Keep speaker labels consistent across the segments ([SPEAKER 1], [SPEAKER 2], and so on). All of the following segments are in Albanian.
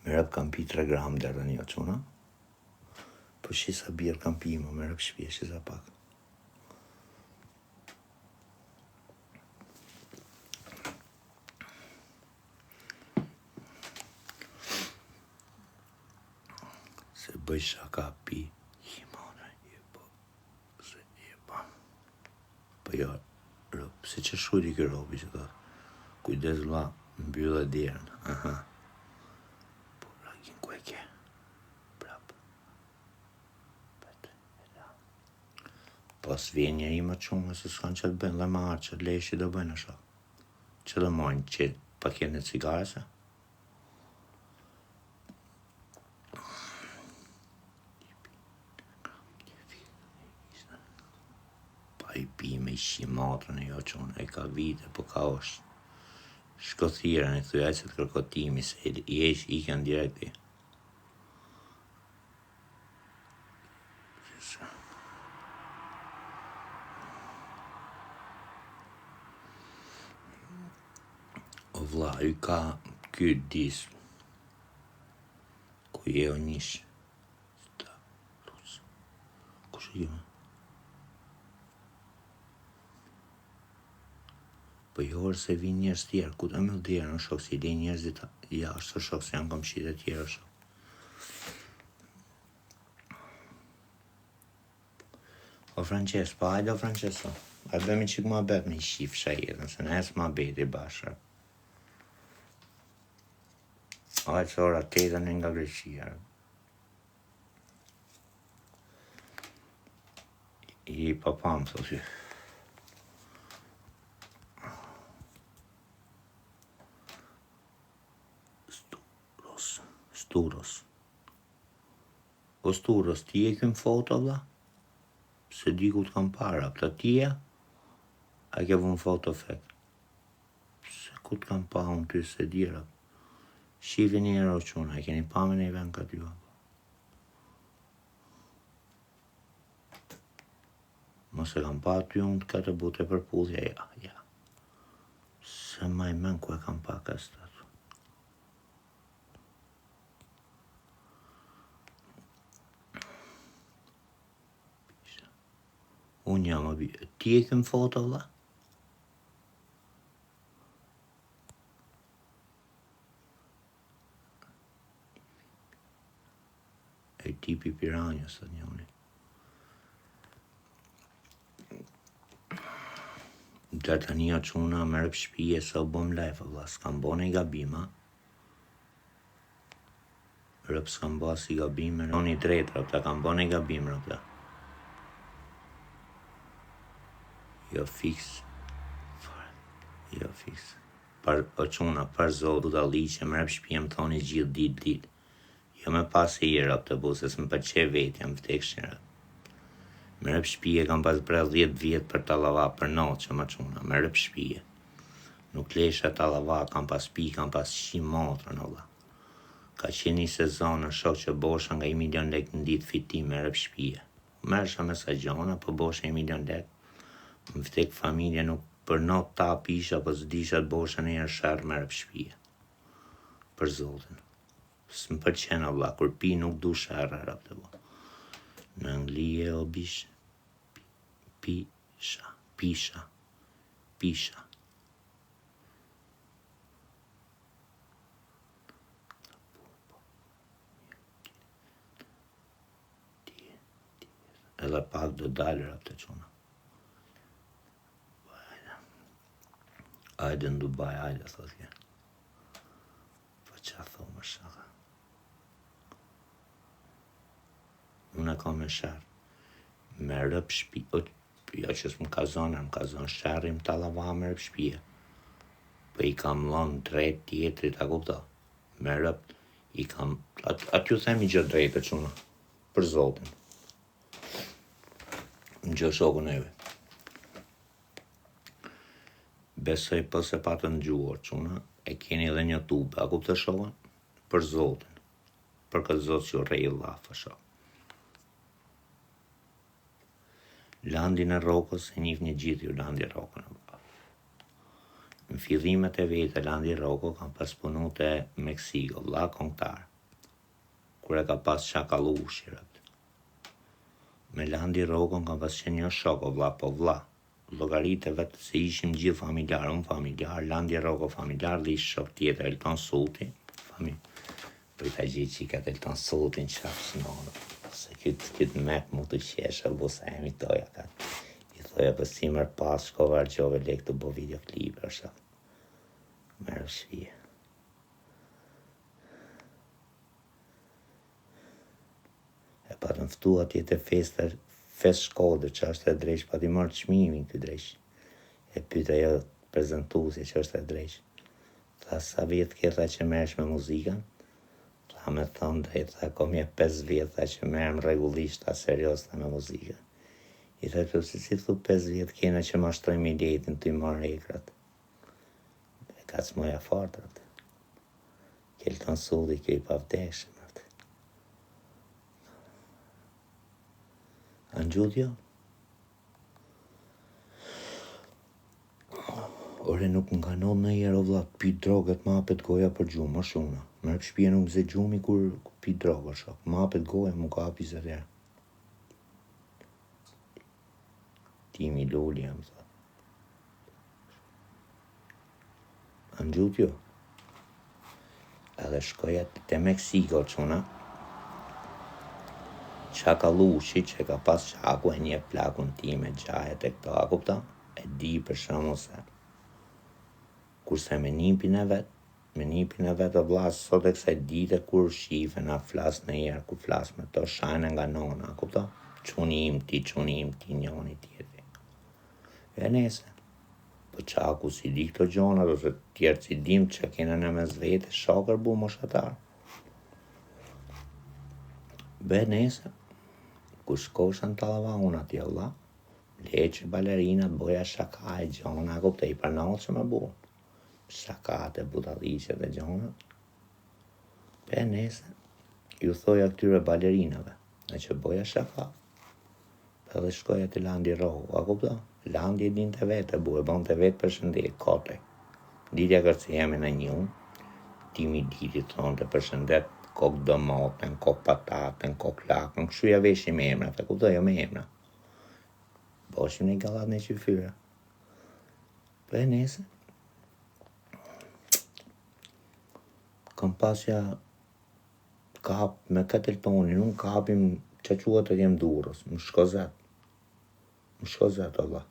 [SPEAKER 1] Me rëp kam pi 3 gram dherë një quna. Po shisa birë kam pi më, me rëp shpje, shisa pak. Se bëj shaka pi, himone, po jo, rëp, se që shuri kë robi që thot. Kujdes vlla, mbyllë derën, aha. Po rakin kueke, prap. Pas vjen njeri më qumë, se s'kan që të bëjnë, dhe ma arë që të leshi do bëjnë asha. Që dhe mojnë që paketën e cigarese. Pa i pi me i shimatrën e jo qunë, e ka vite, po ka është. Shkothira në thuaj se të kërkotimi, se i esh i kanë direkti. O vlla, i ka ky dis, ku je o nish. Kush e jo? Po jo është se vinë njerëz tjerë, ku të me dherë në shok, si i njerëzit jashtë shok, se janë komshit e tjerë shok. O Frances, pa hajde o Franceso, a bëmi qik ma bet me i shif shajetën, se në esë ma beti bashkë. Hajde se ora 8 nga Greqia. I papam, thosi. Sturos. O Sturos, ti e këm foto, vlla? Se di ku t'kam para, pëta tia? A ke vun foto fek? Se ku t'kam pa unë ty se dira? Shive një ero quna, a keni pa me ne ven këtë ju? Mos e kam pa ty unë të këtë bute për pullja, ja. Se ma i men ku e kam pa kështë. Unë jam obi. Ti e këm foto, vlla? E tipi piranjës, të njoni. Dhe të një quna me rëp shpije se o bom lejfe, vlla. S'kam bone i gabima. Rëp s'kam ba si gabime. Në një drejt, rëp, ta kam bone i gabim, rëp, Jo fix. Jo fix. O quna, për zot, du t'a liqe, me rëp shpije më thoni gjithë dit. Jo me pas e i rëp të bu, se s'më përqe vetë, jam vdekshin rëp. Me rëp shpije kam pas bre 10 vjetë për talava, për notë që më quna, me rëp shpije. Nuk lesha talava, kam pas pi, kam pas shimatrën, valla. Ka qenë një sezon në shok që bosha nga 1 milion lek në ditë fitim me rëp shpije. Mersha me sa gjona, po bosha 1 milion lek. Më vdek familje nuk për not ta pisha, po s'disha të bosha një herë shërë me rëp shpije. Për zotin. S'më përqena vlla, kur pi nuk du shërë rëp të bo. Në Anglije o bish, pisha. Edhe pak do dalë rëp të quna. Ajde në Dubai, ajde, thotje. Po qa thot më shaka. Unë e kam me shërë. Me rëp shpije. Jo që s'më ka zonë shërë im talava me rëp shpije. Po i kam lonë drejt tjetrit, a kupta. Me rëp, i kam... Aty themi gjë drejt e quna. Për zotin. Në gjë shokun eve. Besoj po se pa të ngjuar, quna, e keni edhe një tube, a kuptë shokën? Për zotin. Për këtë zotë që rej lafa shokë. Landin e Rokës, e njif një gjithë ju Landi e Rokën. Në fillimet e vete Landi e Roko kam pas punu të Meksiko, vlla konktar. kur e ka pas shakallu shirët. Me Landi Rogën ka pas qenë një shok o vlla po vlla. Llogaritë vetë se ishim gjithë familjar, unë familjar, Landi Rogo familjar dhe ishë shok tjetër Elton Sulti, për ta gjithë që i ka të Elton Sultin qafë shnonë, se këtë mek mu të qeshë, busa e mi toja ka, i thoja për si mërë pas, shkova argjove lek të bo videoklipe, është mërë shvije. E pa të nëftu atje të fest Shkodër që është e drejsh, pa ti marrë çmimin këtë drejsh. E pyta jo prezentuesi që është e drejsh. Tha sa vjetë ke tha që merresh me muzikën? Tha me thonë drejt, tha kom je 5 vjetë tha që merrem rregullisht, tha serios tha me muzikën. I tha që si thu 5 vjetë kena që mashtrojmë idetin të i marrë ekrat. E ka cmoja fartrat. Kelton Sulli kjo i pavdeshëm. Angjudjo? Ore nuk më kanon në jero vlla, pi drogët ma apet goja për gjumë, më shumë. Më rëpë shpje nuk ze gjumi kur pi drogë, shok. Ma apet goja, më ka api zërë. Timi lulli, jam thë. Angjudjo? Edhe shkoja të Meksiko, quna. Qakallushi që ka pas qaku e një plakun ti me gjajet e këto, a kupta? E di për shumë se. Kurse me nipin e vet o vlas, sot e kësaj dite kur shife na flas në jerë, kur flas me to shajnë nga nona, a kupta? Quni im ti, njoni tjeti. E nese. Po qaku si di këto gjonat, ose tjerë si dim që kena në mes vete, shokër bu moshatar. Be nese. Ku shkosha në Tallava unë atje vlla, leqë balerinat, boja shaka e gjona, kupte i përnohë që më bu. Shakat e budalliqet e gjona. Pe nese, ju thoja këtyre balerinave, në që boja shaka. Pe dhe shkoja të Landi Rohu, a kupte? Landi e din të vetë, bu e bon të vetë për shëndet, kote. Ditja kërci jemi në një, timi diti thonë të për shëndet, kok domoten, kok pataten, kok lakën, këshuja veshi me emra, të kuptoj jo me emra. Boshim një galat në qyfyra. Për e nese. Kam pasja kap me këtë tonin, unë kapim që quat e jem durës, më shkozet. Allah.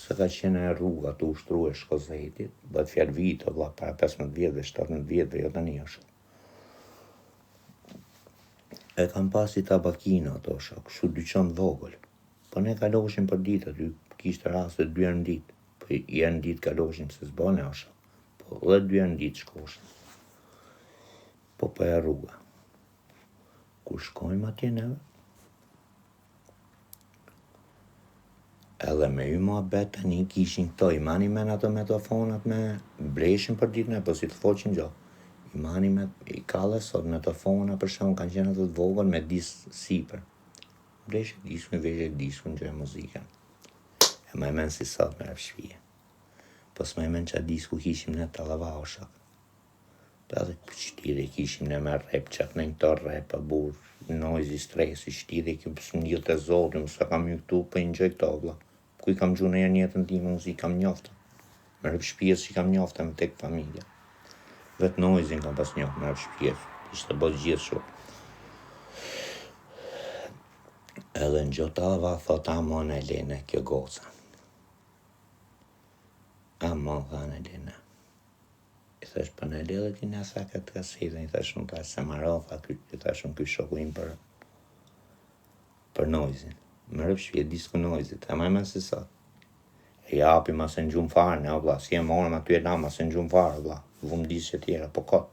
[SPEAKER 1] Se ka qenë e rruga të ushtru e shkozetit, bët fjallë vitë, Allah, para 15 vjetëve, 17 vjetëve, jo të një është. E kam pasi tabakino ato shok, shu dyqon vogël. Po ne kaloshim për ditë aty, kishte raste 2 herë në ditë. Po 1 herë në ditë kaloshim se s'bane o shok. Po dhe 2 herë në ditë shkoshim. Po e rruga. Kur shkojmë atje neve, edhe me ju mua betë një kishin këto, i mani men ato metofonat me breshin për ditë ne, po si të foqin gjo. I mani me, i kalle sot metofona për shumë, kanë qenë ato të vogën me disë sipër. Breshe diskun, veshe diskun, gjë muzika. E ma e men si sot me rëpshvije. Po s'ma e men që a disku kishim në Tallava o shok. Da dhe shtire kishim në me rep, qak në këto rep, a bur, noizi, stresi, shtire kësë një të zotim, sa kam ju këtu, për një gjë këto, vla. Kuj kam gju në jetën ti muzikë, kam njofta. Me rëp shpjes që kam njofta me tek familja. Vetë noizin kam pas njofta me rëp shpjes, ishte bot gjithë shumë. Edhe në gjotë Tallava, thot, amon e lene kjo goca. Amon dhane lene. I thash për në ledhe ti nësa këtë kasetën, i thash unë ta se marotha, i thash unë ky shokuin për noizin. Më rëp shpje disku noizit, e ma e men si sot. E japi ma se në gjumë farë, ne o vla, si e morëm aty e la ma se në gjumë farë, vla, vumë disë që tjera, po kot.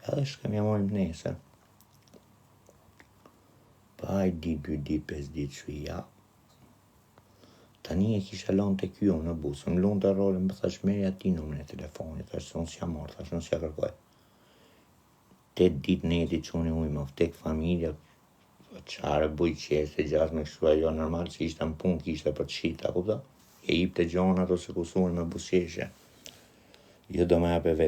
[SPEAKER 1] Edhe shkem ja morim nese. Pa i dit, 2 dit, 5 dit, shu i ja. Tani e kisha lonë të kjo në busë, më lonë të rolë, më thash meri ati numën e telefonit, thash se unë s'ja morë, thash unë s'ja kërkoj. 8 dit neti që unë ujë më ftek familja, qare buj qeste, gjas me kështu ajo normal që ishte në punë, kishte për të shita, kupta? E ip të gjonat ose kusurin me busqeshe. Jo do me apeve,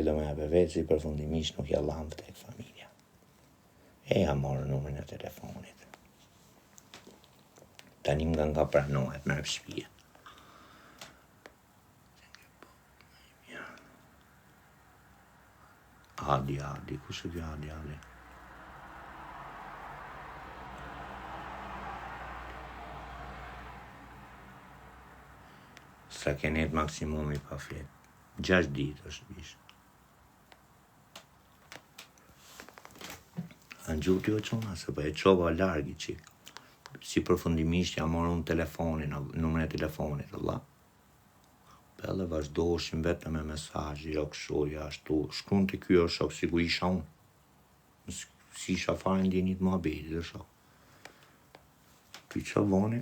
[SPEAKER 1] si përfundimisht nuk ja lamë ftek familja. E ja morë numrin e telefonit. Tani nga pranohet me shtëpia. Adi, kush e kjo Adi? Sa kenet maksimumi pa flet. 6 ditë është bishë. Anë gjuti o qona, se po e qova largi qik. Si përfundimisht ja morë unë telefonin, numrin e telefonit, Allah. Pelle vazhdoshim vetëm me mesazhi, jo kështu, ashtu, shkruan të ky o shok, si ku isha unë. Si isha fare ndjenit më abedi dhe shok. Ky që voni,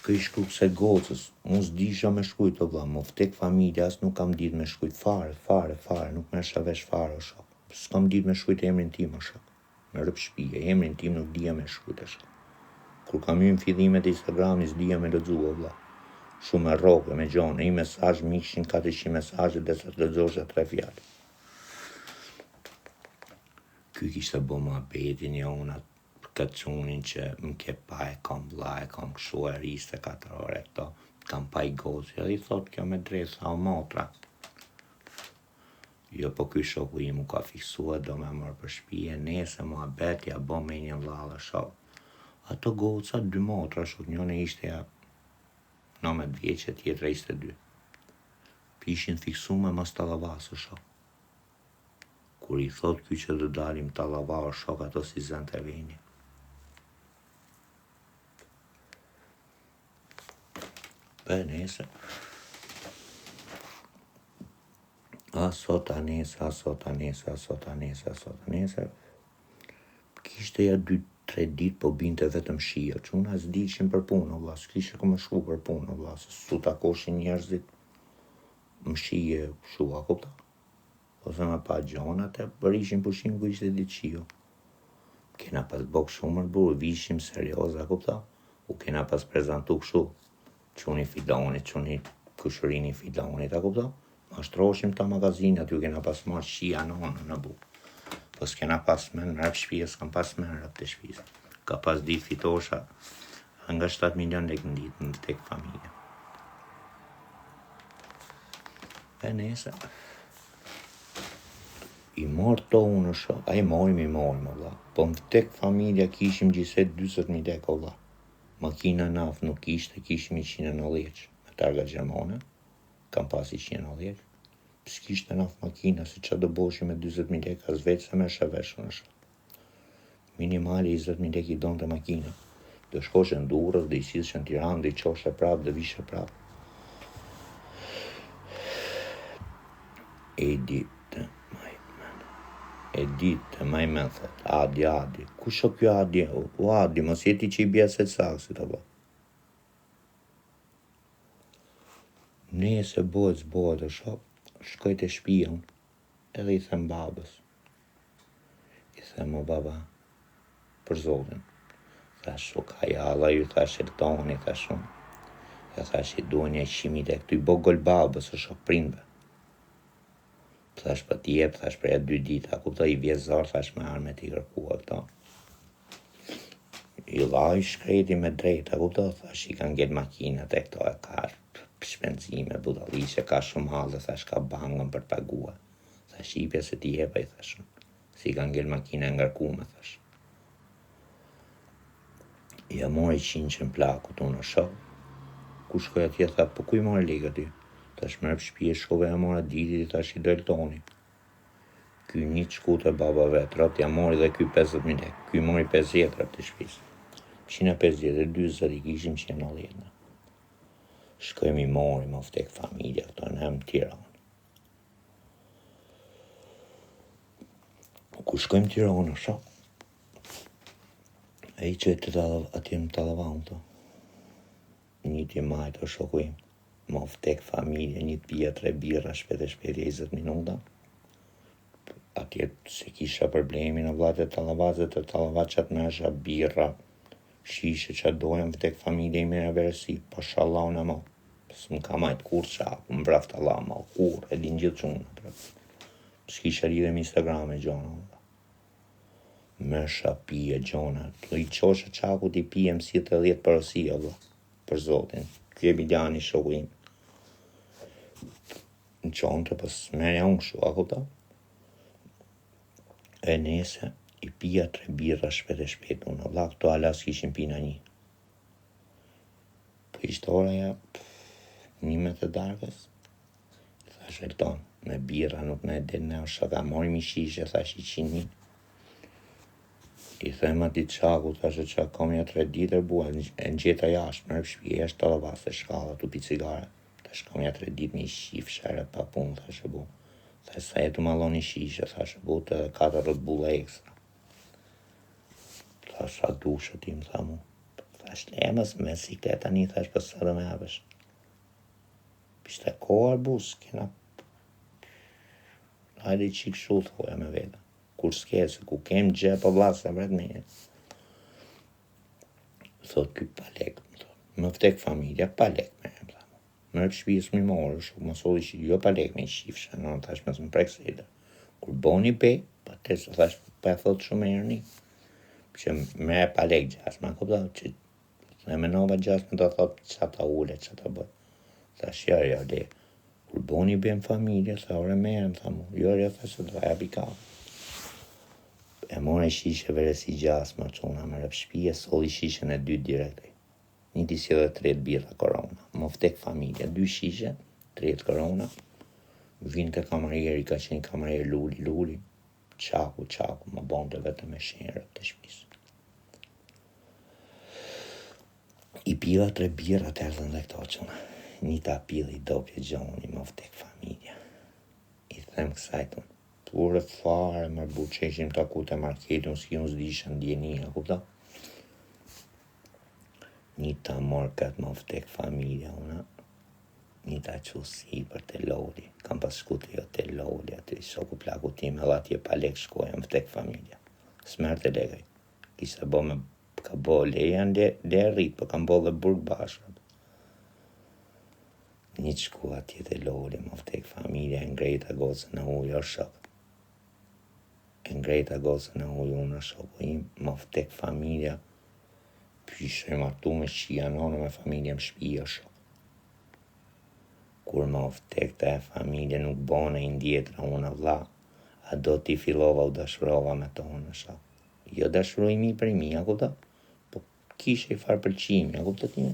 [SPEAKER 1] shkru këse gocës, unë s'disha me shkujt o vla, më vtek familja, as nuk kam dit me shkujt fare, nuk me shavesh fare o shok. S'kam dit me shkujt emrin tim o shok. Me rëp shpije, emrin tim nuk dija me shkujt o shok. Kur kam hyrë në fillimet e Instagramit, s'dija me lexu o vlla. Shumë me rrogë, me gjone, i mesazh më ishin 400 mesazhe dhe sa të lexosha 3 fjalë. Ky kishte bo më abetin, ja unë këtë qunin që më ke pa e kam vlla, e kam kështu e riste 4 ore këto, kam pa i gozi, edhe i thot kjo me drejt sa o motra. Jo, po ky shoku im u ka fiksua, do me mërë për shpije, nese më abet, ja bo me një vlla shok. Ato goca 2 motra, shok, njone ishte ja 19 vjeqe, tjetra ishte 2. Ishin fiksume mas tallavasë, shok. Kur i thot ky që do dalim tallava, shok, ato si zën të veni. Be, nese. Asota nese. Kishte ja 2-3 dit, po binte vetëm shia, që unë as dishin për punë, vlla, s'kishe ku me shku për punë, vlla, se su takoshin njerëzit më shije shua, kupta. Ose me pa gjonat e bërishin pushim ku ishte ditë shio. Kena pas bok shumë burë, vishim serioza, kupta. U kena pas prezentu këshu, quni filonit, quni kushërini filonit, a kupta. Ma shtroshim ta magazinat, ju kena pas marrë shia në bu. Po s'kena pas men rap shpia, s'kam pas men rap të shpisa. Ka pas dit fitosha nga 7 milion lek në ditë në tek familja. E nese. I morë to unë shok, a i morim, valla. Po më tek familja kishim gjithset 20.000 lek, valla. Makina naf nuk kishim 190, me targa Gjermane, kam pas 190. S'kishte naf makina, se që do boshi me 20.000 lek, as vetë se me shavesh unë shok. Minimali 20.000 lek i donë të makina. Dhe shkoshe në Durrës, dhe i sidhëshe në Tiranë, dhe i qoshe prap, dhe vishe prap. E ditë, maj men thot, Adi, kush o kjo Adi? O Adi, mos jeti që i bjeset saksit, o ba. Nese bëhet, o shok, shkoj të shpia unë, edhe i them babës. I them, o baba, për zotin. Thash, o ka jalla ju, thash, e toni, thash unë. E thash, i duhen një 100.000 lek, tu i bo gol babës, o shok, prindve. Thash, për tjep, thash, për e 2 dita, kupta i vjezar, thash, me arme t'i kërkua këta. I laj shkreti me drejta, kupta, thash, i kanë gjetë makinat e këto e ka shpenzime, budalishe, ka shumë halë, thash, ka bangën për t'pagua. Thash, ipja se t'i jepa, i thash, si i kanë gjetë makina e ngarkume, thash. Ja mori 100 plakut unë në shok. Ku shkoj atje, tha, po ku i mori legë aty? Tash më rëp shpije shkove ja mora ditit, tash i dojlë toni. Ky një shkut e baba vetë, rat ja mori dhe ky 50.000 lek. Ky mori 50 rap të shpisë. 150 e 20 i kishim 190. Shkojmë i mori, më vtek familja, këto në hem Tiranë. Ku shkojmë Tiranë, shok? E i që atje në Tallavant, një ti majtë o shoku im. Më vtek familje, një pija 3 birra, shpete 20 minuta. Atje se kisha problemi në vlatë e Tallavazet, e Tallavaçat me asha birra, shishe që dojem vtek familje i mene verësi, pashallah unë e mo. Së më ka majtë kur qa, më vraftë Allah, ma kur, e din gjithë qunë. s'kisha lidhe me Instagram e gjona. Me shapi e gjona. I qoshe qaku t'i pijem si të 10 përësia, për zotin. Kje Biljani shoku im. Në qonë të pës merja unë kështu, a kupta? E nese, i pija 3 birra shpet unë. Vlla, këto alas kishin pina një. Po ishte oraja 11 të darkës. Thash Elton, me birra nuk me del ne o shaka. Morim i shishe, thash 100.000. I them ati qaku, thash e qa kom ja 3 ditër bua, e në gjeta jashtë, mërë shpje, jashtë të lavas e shkalla, tu pi cigare. Thash kom ja 3 ditë me i shif, shere pa pun, thash e bu. Thash sa jetu malon i shishe, thash e bu të 4 bulla ekstra. Thash sa dushë ti më tha mu. Thash lemës me sikleta një, thash për së dhe me avesh. Pishte kohar bus, kena... Hajde i qikë shu, thoja me vete. Kur s'ke, se ku kem gjepa vlasë, vret me. Thot ky pa lek, më vtek familja, pa lek me, më tha. Më rëpë shpijës më i morë, shumë më soli që jo pa lek me i shifshë, në thash me të më prek se edhe. Kur boni pe, pa te se thash, pa e thot shumë e rëni. Që me pa lek gjas, ma kupta, që e me nova gjas me të thot që ta ule, që ta bët. Thash, jo, le. Kur boni be në familje, tha, ore me, më tha mu, jo, thash, se të vaja pika. E more shishe vere si gjas më quna, më rëpë shpije, soli shishen e 2 direkte. Një ti si dhe 3 birra korona. Më vtek familja, 2 shishe, 3 korona. Vinë të kamarieri, ka qenë kamarier luli. Qaku, më bonte vetëm me shenjë të shpisë. I pila 3 birra të erdhën dhe këto quna. Një ta pili dopje gjoni, më vtek familja. I them kësajtun. Pure fare, më buqeshim të akute marketin, s'ki unë s'disha ndjenia, kupta? Një ta morë këtë më vtek familja, una. Një ta qusi për të lodi. Kam pas shku të jo të lodi, aty shoku plaku tim, edhe atje pa lek shkoja më vtek familja. Smer të lekaj. Kisha bo me, ka bo leja le rrit, për kam bo dhe burg bashkët. Një të shku atje të lodi, më vtek familja, e ngrejta gocën në ujë, o shok. E ngrejta gocën në ujë, unë o shoku im, më vtek familja, pyshe martu me shia nonë me familje më shpi, o shok. Kur më vtek të e familje nuk bone i ndjetra unë vlla, a do t'i filova u dashurova me tonë, o shok. Jo dashurojmi për mi, a kupta? Po kishe i farë pëlqimi, a kupta ti?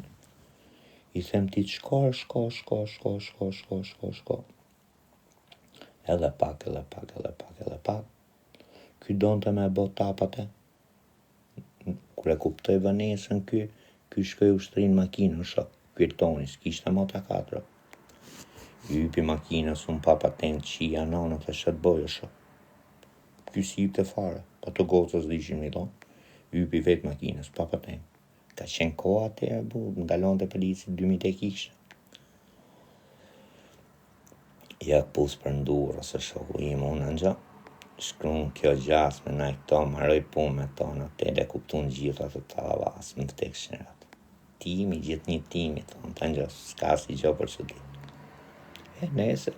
[SPEAKER 1] I them ti të shko. Edhe pak. Ky donte me bo tapate. Kur e kuptoj vënesën ky shkoj ushtrin makinë, shok. Ky Toni, s'kishte mota 4. Hypi makinës, unë pa patent qia nonë, të shët bojë, shok. Ky si të fare, pa të gocës dhishim një tonë. Hypi vetë makinës, pa patent. Ka qenë koha të e bu, ndalon të polici 2000 e kishë. Ja pus për ndurë, ose shoku im unë në gjë. Shkruan kjo gjas me na këto, maroj punë me tonë, atë e kuptun gjitha të talavas, më vtek shërat. Timi, gjithë një timi, thonë, të në gjë, s'ka si gjo për që ditë. E nese,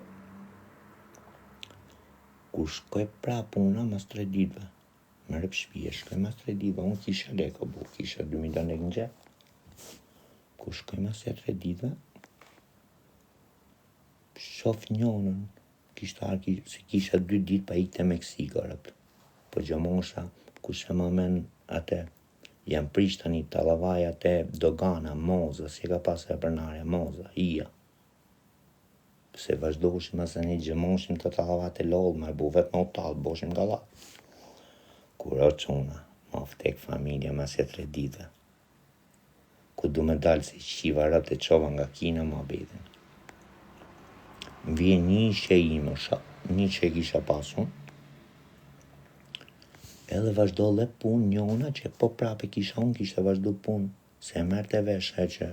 [SPEAKER 1] kur shkoj pra puna mas 3 ditëve, më rëpë shpije, shkoj mas 3 ditëve, unë kisha leko bu, kisha 2000 lek në gjep. Kur shkoj mas 3 ditëve, shof njonën, si kisha 2 ditë pa ikte Meksiko, rëpë. Po gjëmosha, ku se më men atë, jam prish tani talavaj atë dogana, moza, si ka pas e prenarja, moza, ija. Se vazhdoshim asë një gjëmoshim të talavat e lodhë, me bu vetë më talë, boshim galat. Kur o quna, më vtek familja mas e 3 ditëve. Ku du me dalë si qiva rëpë të qova nga kina më abetin. Vjen një ishe ime, një që e kisha pasun, edhe vazhdo dhe pun njona që po prape kisha unë, kishte vazhdo pun, se e merte veshe që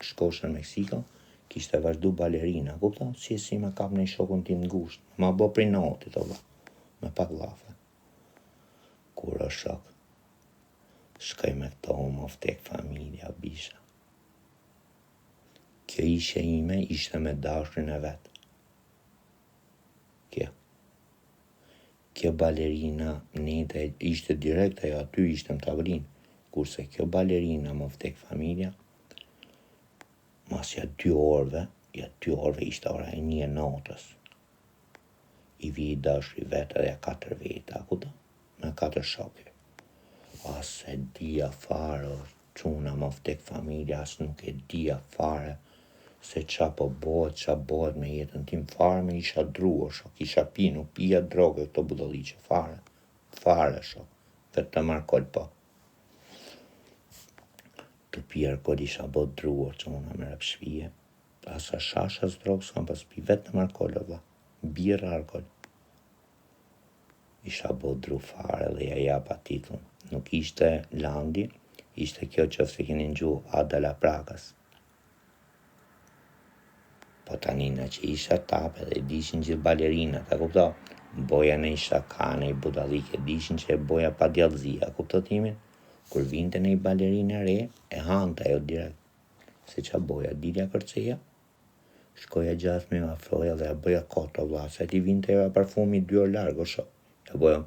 [SPEAKER 1] shkoshën Meksiko, kishte vazhdo balerina, kupta, si me kap në i shokun tim në gusht, ma bo prej notit, ola, me pak lafe. Kur o shok, shkoj me këto, më vtek familja, bisha. Kjo ishe ime, ishte me dashrin e vetë. Kjo. kjo balerina Neta ishte direkt ajo aty ishte në tavolinë, kurse kjo balerina më vdek familja, mas ja 2 orëve ishte ora e 1 natës. I vi i dashuri vetë dhe 4 veta, kupton? Me 4 shokë. As e dia fare, çuna më vdek familja, as nuk e dia fare se qa bëhet me jetën tim fare, me isha druar, shok, isha pi, nuk pija droge këto budalliqe, fare, shok, vetëm alkool po. Të pi alkool isha bot druar, çuna me rëpshpije, asa shashas drogë, s'kam pas pi, vetëm alkool, valla, birra alkool. Isha bot dru fare dhe ja japa titullin. Nuk ishte Landi, ishte kjo që se keni ngju Ada la Pragas. Po tanina që isha tape dhe dishin gjithë balerinat, a kupto? Boja në isha kane i budallike, dishin që e boja pa djallëzia, kupto timin? Kur vinte në i balerinë re, e hante ajo direkt. Se qa boja, dilja kërceja, shkoja gjatë me afroja dhe ja boja koto vla, se ti vinte e parfumi 2 orë largo, shok. Ja boja,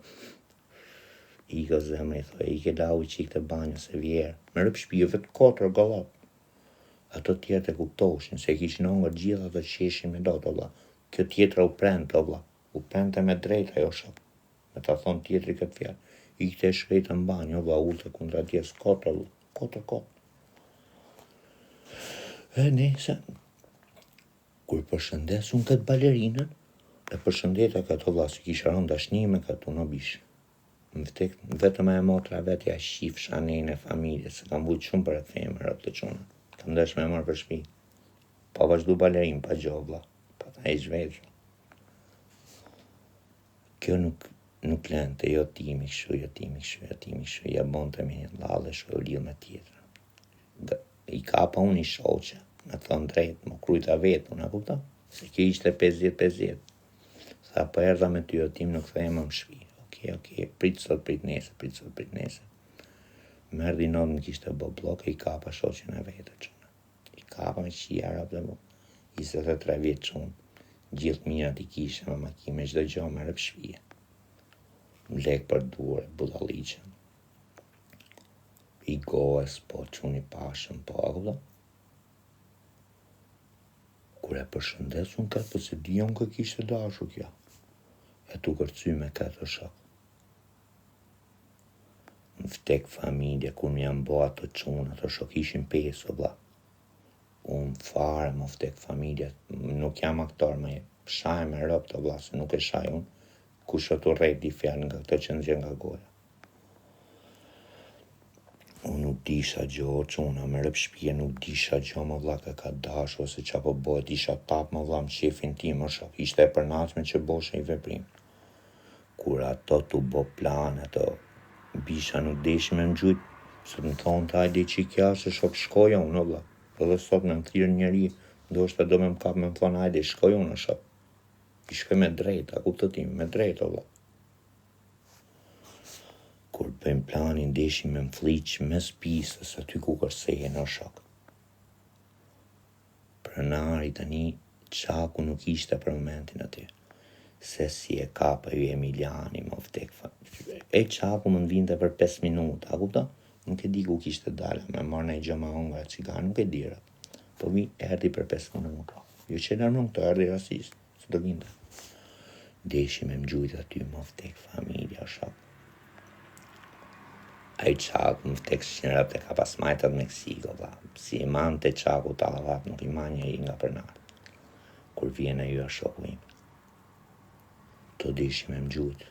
[SPEAKER 1] iko zemre, i thoi, ike lau i qik të banjo se vjerë, me rëp shpijeve të 4 galop. Ato tjerë të kuptoshin, se kishin ongër gjitha të qeshin me do të vla. Kjo tjetra u prend të vla, u prend të me drejta jo shok. Me ta thonë tjetri këtë fjarë, ikte e shkrejtë në banjo vla, ullë të kundra tjesë, koto. E nese, kur përshëndesun këtë balerinën, e përshëndeta këtë vla, si kisha rënë dashni me këtë unë bishë. Më vtek, vetëm e motra vetë ja shif shanin e familje, se kam vujtë shumë për e femër atë të quna. Kam desh me marrë për shpi. Pa vazhdu balerin, pa gjobla, pa ta e zhvetë. Kjo nuk lente, jo timi këshu, ja bon të me një lalle shë u lidhë me tjetër. I kapa unë i shoqe, me thënë drejtë, më krujta vetë, unë a kupta? Se kjo ishte 50-50. Tha, po erdha me ty o tim, nuk thejmë më shpi. Okej, prit sot, prit nese. Merdi nodë më kishte bo bloke, i kapa shoqen e vetë, qëna. I kapa me qia rap dhe mu. 23 vjetë qunë. Gjithë mirat i kishe me makime, gjdo gjo me rëp shpije. Më lek për dure, budalliqen. I goes, po, qunë i pashën, po, akëdo. Kur e përshëndesun këtë, për se dion kë kishte dashu kja. E tu kërcy me këtë shok. Më vtek familje, kur më janë bo ato qunë, ato shok ishin 5 o vla. Unë fare më vtek familje, nuk jam aktor, me shaj me rëp të vla, se nuk e shaj unë, kush ato rejt di fjallë nga këto që nëzjen nga goja. Unë nuk disha gjo, quna me rëp shpije, nuk disha gjo më vla ka dash, ose qa po bojt, isha tap më vla më shefin ti më shok, ishte e përnaqme që boshe i veprim. Kur ato tu bo plan, ato bisha nuk deshi me më gjujt, se më thonë të hajde që i kja se shok shkoja unë, o vla. Edhe sot me më thirë njëri, ndoshta do me më kap me më thonë hajde shkoj unë, shok. I shkoj me drejta, ku të tim, me drejta, o vla. Kur bëjmë planin, deshi me më fliq mes pistës, aty ku kërseje në shok. Pronari tani, qaku nuk ishte për momentin aty. Se si e kapa ju Emiliani, më vtek fa. E qaku më ndvinte për 5 minuta, a kupta? Nuk e di ku kishte dalë, me marrë në i gjëma hongra cigar, nuk e dira. Po mi erdi për 5 minuta. Jo që nërmën këto erdi rasist, se do vinte. Deshi me më gjujt aty, më vtek familja, shok. A i qaku më vtek që në rëpte ka pas majtat Meksiko, vla. Si i man të qaku të alavat, nuk i man një i nga përnar. Kur vjen e ju a shoku im. Të deshi me më gjujt,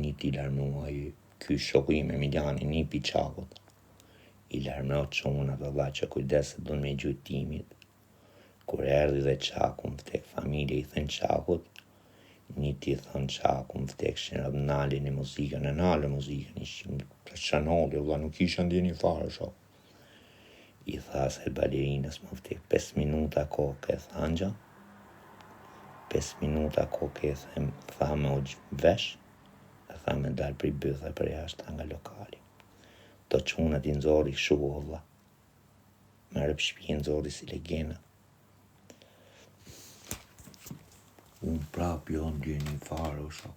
[SPEAKER 1] një ti larmua ju, ky shoku im Emiliani, një pi qakut. I larmëro quna dhe vla që kujdeset dhën me gjujt timit. Kur erdi dhe qaku më vtek familje, i thënë qakut, një ti thënë qaku më vtek shenrab nali një muzikën, e nalë muzikën, ishim të shanolli, vla nuk isha ndi një farë, shok. I tha se balerinës më vtek 5 minuta koke, thangja, 5 minuta koke, tha me u vesh, e tha me dalë për i bëthe për jashtë nga lokali. To qunat i nëzori shu, vla. Me rëp shpi i nëzori si legena. Unë prap jo ndje një farë, shok.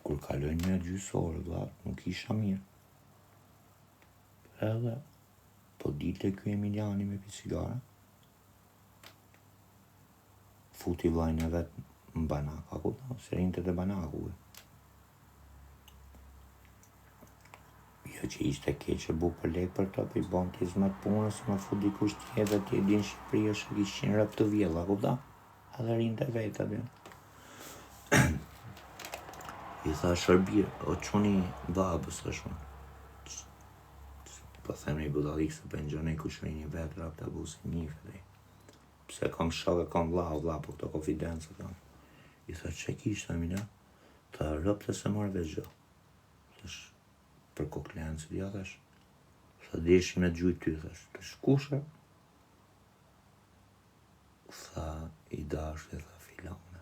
[SPEAKER 1] kur kaloj një gjysore, vlla, nuk isha mirë. Edhe, po dilte ky Emiliani me pi cigare, futi vllajën e vet në banak, a kupton, se rinte te banaku. Jo që ishte keq e bu për lek për to, për i bon t'i zmet punës, me fut dikush tjetër, t'i di në Shqipëri është kishin rëp të vjella, kupton? Edhe rinte vetë aty. I tha Shërbir, o quni babës, është unë. Po them një budalik se për njëne i kushërin një vetë rap të abusin një fëdej. Pse kam shok e kam vla, po këto konfidencë të kam. I tha, që kishtë, Emina? Tha, rëp të se marrë veç gjë. Thash, për koklencë, ja thash. Tha, deshi me gjujt ty, thash, të shkushe. Tha, i dashtë, tha, filone.